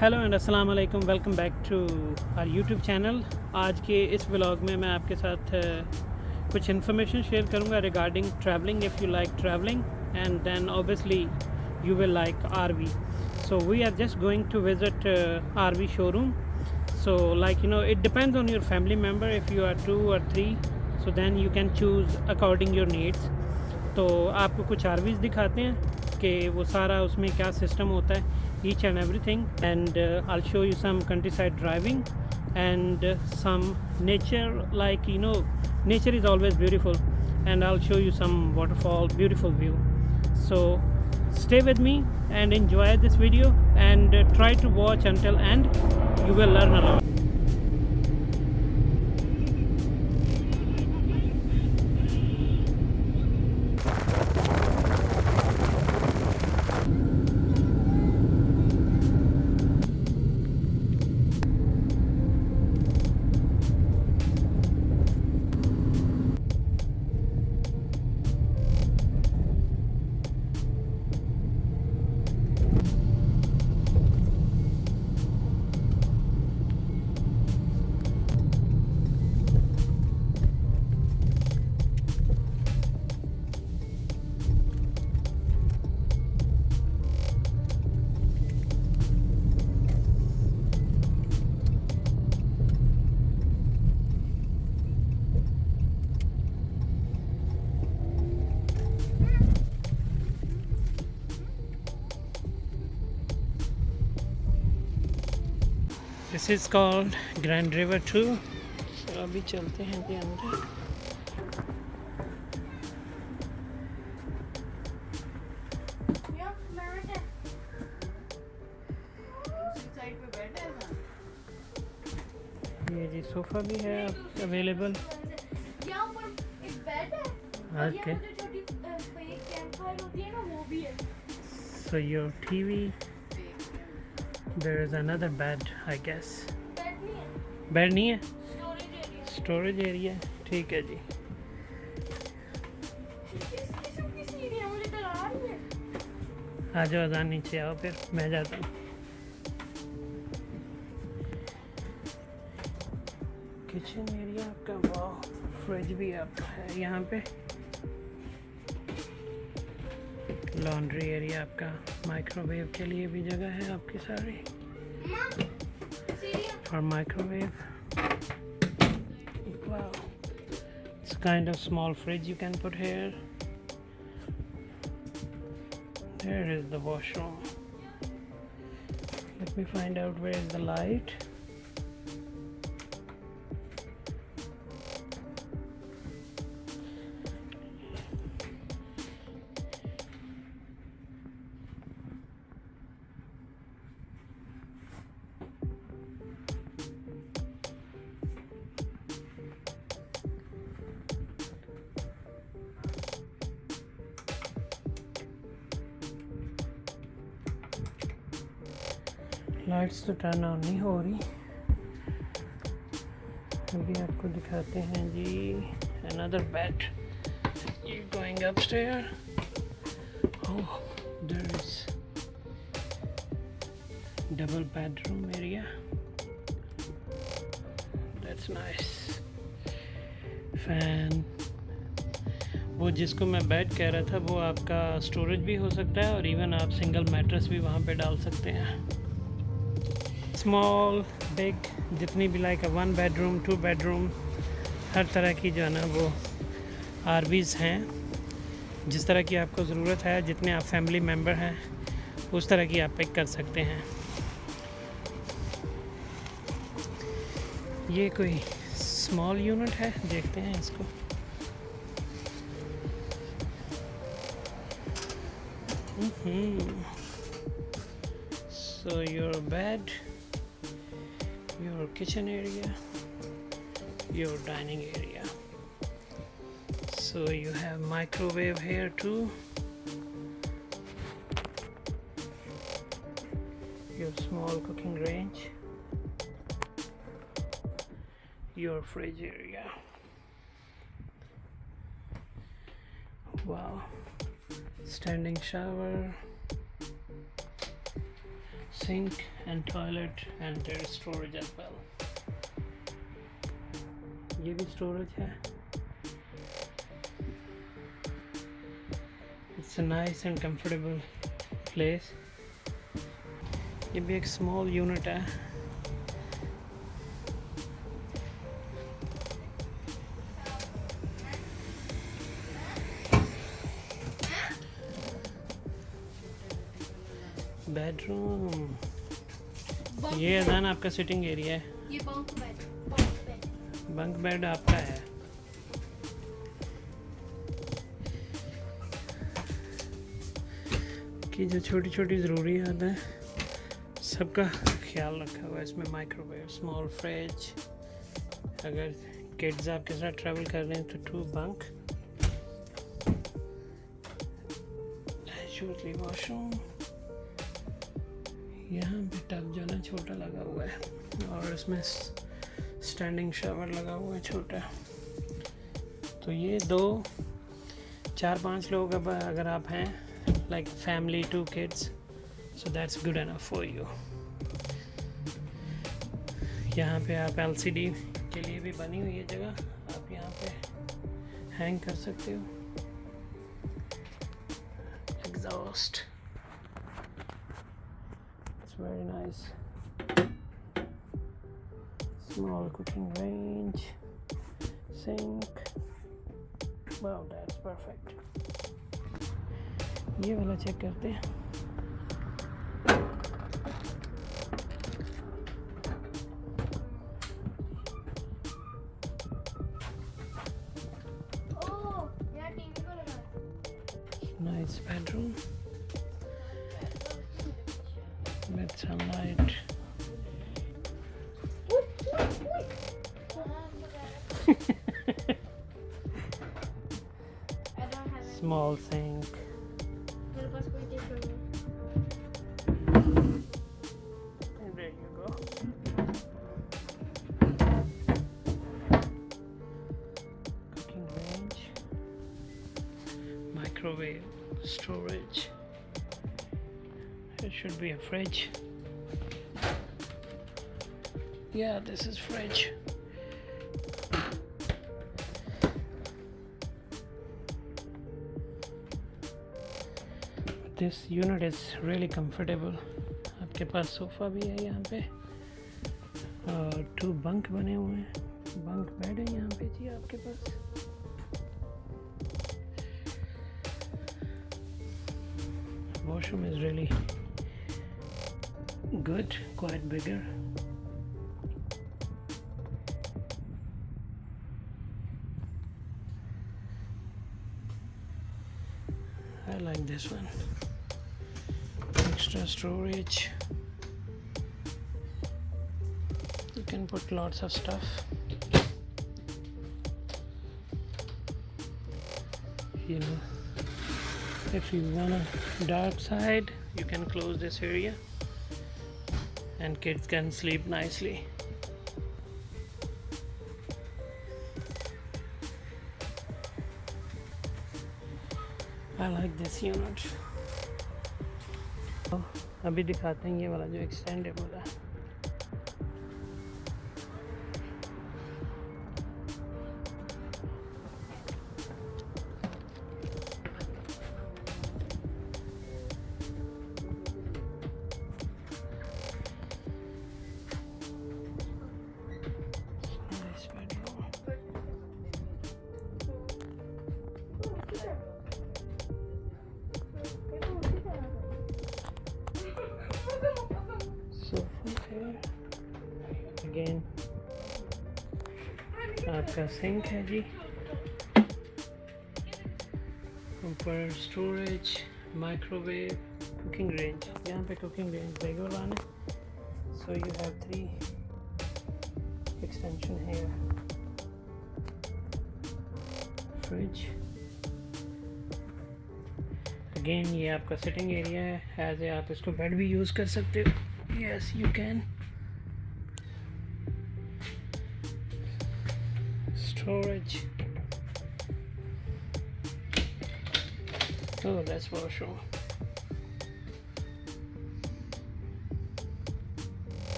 Hello and अस्सलाम वालेकुम, welcome back to our YouTube channel. आज के इस व्लॉग में मैं आपके साथ कुछ इन्फॉर्मेशन शेयर करूंगा regarding travelling. If you like travelling and then obviously you will like RV. So we are just going to visit RV showroom. So like it depends on your family member. If you are 2 or 3, so then you can choose according your needs. तो आपको कुछ RVs दिखाते हैं कि वो सारा उसमें क्या सिस्टम होता है, each and everything, and I'll show you some countryside driving and some nature. Like nature is always beautiful, and I'll show you some waterfall, beautiful view. So stay with me and enjoy this video, and try to watch until end. You will learn a lot. This is called Grand River 2. तो अभी चलते हैं जी अंदर। ये जी sofa भी है available. Okay, so your TV, there is another bed, I guess. Bed नहीं है, स्टोरेज एरिया। ठीक है जी। आ जाओ, आजान नीचे आओ, फिर मैं जाता हूँ। किचन एरिया आपका, वाह, फ्रिज भी आपका है यहाँ पे। लॉन्ड्री एरिया आपका, माइक्रोवेव के लिए भी जगह है आपकी सारी, for microwave. Wow, it's kind of small fridge you can put here. There is the washroom. Let me find out where is the light. Lights तो टर्न ऑन नहीं हो रही। अभी आपको दिखाते हैं जी another bed. You're going upstairs. Oh, there is double bedroom area. That's nice. Fan. वो जिसको मैं बेड कह रहा था वो आपका स्टोरेज भी हो सकता है, और इवन आप सिंगल मैट्रेस भी वहाँ पे डाल सकते हैं। स्मॉल, बिग, जितनी भी लाइक 1 बेडरूम 2 बेडरूम, हर तरह की जो है ना वो आरवीज़ हैं। जिस तरह की आपको ज़रूरत है, जितने आप फैमिली मेम्बर हैं उस तरह की आप पिक कर सकते हैं। ये कोई स्मॉल यूनिट है, देखते हैं इसको। So your bed, your kitchen area, your dining area. So you have microwave here too. Your small cooking range. Your fridge area. Wow. Standing shower. sink and toilet, and there is storage as well. ये भी storage है. It's a nice and comfortable place. ये भी एक small unit है. Bedroom. ये अजान आपका सिटिंग एरिया है. ये बंक बेड आपका है. कि जो छोटी छोटी ज़रूरियात हैं सबका ख्याल रखा हुआ है इसमें. Microwave, small fridge. अगर किड्स आपके साथ ट्रैवल कर रहे हैं तो 2 बंक. वॉशरूम. यहाँ पे टब जो ना छोटा लगा हुआ है और इसमें स्टैंडिंग शावर लगा हुआ है छोटा. तो ये 4-5 लोग अब अगर आप हैं, like family, 2 kids, so that's good enough for you. यहाँ पे आप LCD के लिए भी बनी हुई है जगह. आप यहाँ पे हैंग कर सकते हो. Exhaust. It's very nice. Small cooking range. Sink. Wow, that's perfect. ये वाला चेक करते हैं. Nice bedroom with some light. Small sink. And there you go. Cooking range. Microwave. Storage. It should be a fridge. Yeah, this is fridge. This unit is really comfortable. आपके पास sofa भी है यहाँ पे और 2 bunk बने हुए हैं. Bunk bed है यहाँ पे जी आपके पास. Washroom is really good, quite bigger. I like this one. Extra storage. You can put lots of stuff. You know, if you want a dark side, you can close this area and kids can sleep nicely. I like this unit. तो अभी दिखाते हैं ये वाला जो extendable है. Again आपका sink है जी. ऊपर स्टोरेज, माइक्रोवेव, कुकिंग रेंज. यहाँ पे कुकिंग रेंज बिगर वन है. So you have 3 extension here. Fridge. Again ये आपका सिटिंग एरिया है. एज ए आप इसको बेड भी यूज़ कर सकते हो. Yes you can. Storage. Oh, that's washroom.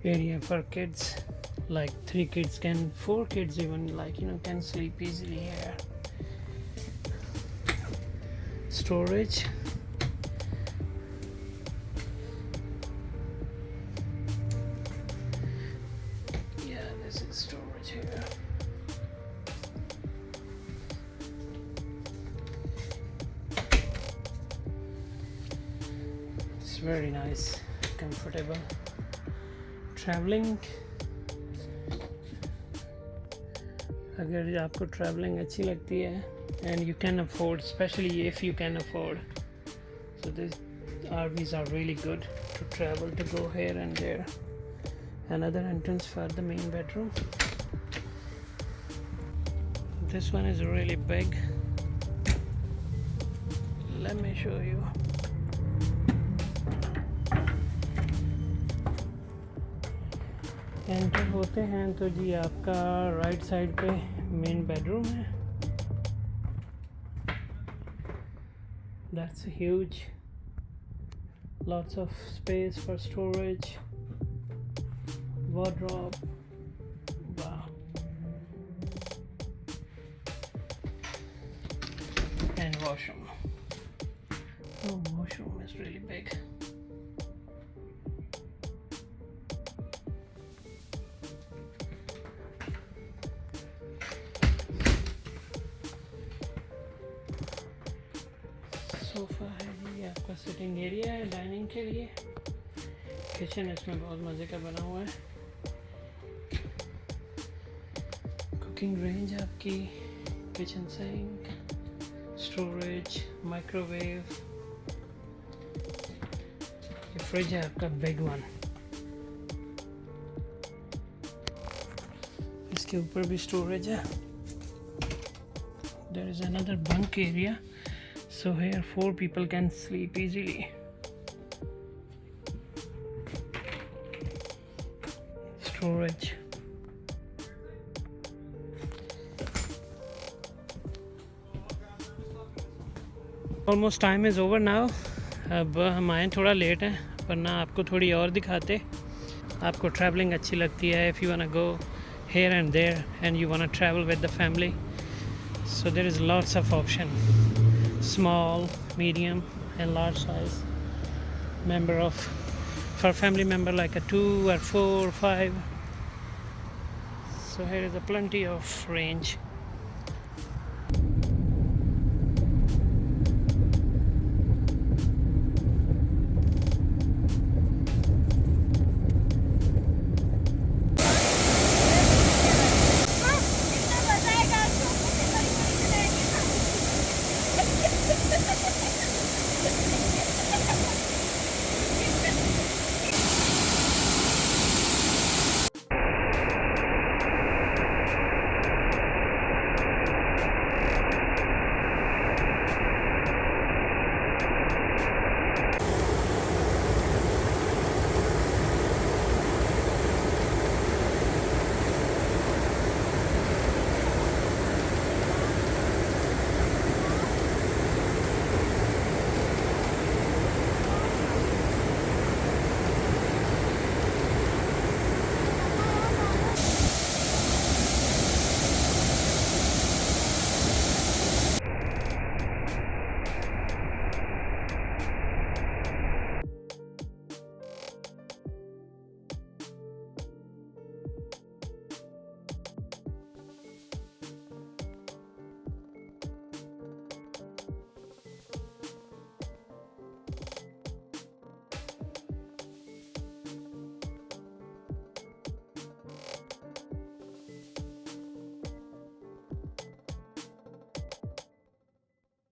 area for kids, like 3 kids can, 4 kids even, like, you know, can sleep easily here. Storage. Yeah, this is storage here. It's very nice, comfortable. Travelling, अगर आपको travelling अच्छी लगती है and you can afford, especially if you can afford, so these RVs are really good to travel, to go here and there. Another entrance for the main bedroom. This one is really big. Let me show you. Enter होते हैं तो जी आपका right side पे main bedroom है. That's huge. Lots of space for storage, wardrobe. Wow. And washroom. Oh, washroom is really big. Sofa है जी, आपका sitting area है dining के लिए. किचन इसमें बहुत मज़े का बना हुआ है. कुकिंग रेंज आपकी, किचन सिंक, स्टोरेज, माइक्रोवेव. ये फ्रिज है आपका बिग वन. इसके ऊपर भी स्टोरेज है. There is another bunk area. So here 4 people can sleep easily. Storage. Almost time is over now. अब हम आए थोड़ा लेट हैं, वरना आपको थोड़ी और दिखाते. आपको ट्रैवलिंग अच्छी लगती है, if you wanna go here and there and you wanna travel with the family, so there is lots of option. Small, medium and large size. Member of, for family member like a 2 or 4 or 5. So here is a plenty of range.